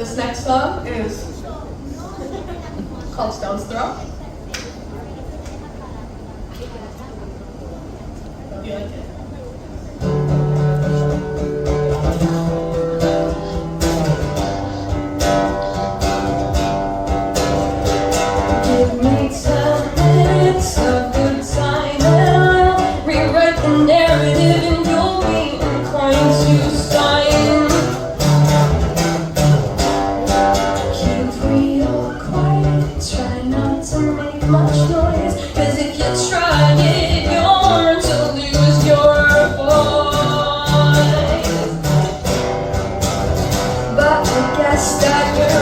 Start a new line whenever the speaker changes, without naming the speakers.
This next song is called Stone's Throw. Hope you like it.
Give me 10 minutes of good time and I'll rewrite the narrative and you'll be inclined to sign. Keep real quiet, try not to make much noise, 'cause if you try it, you're born to lose your voice. But I guess that you're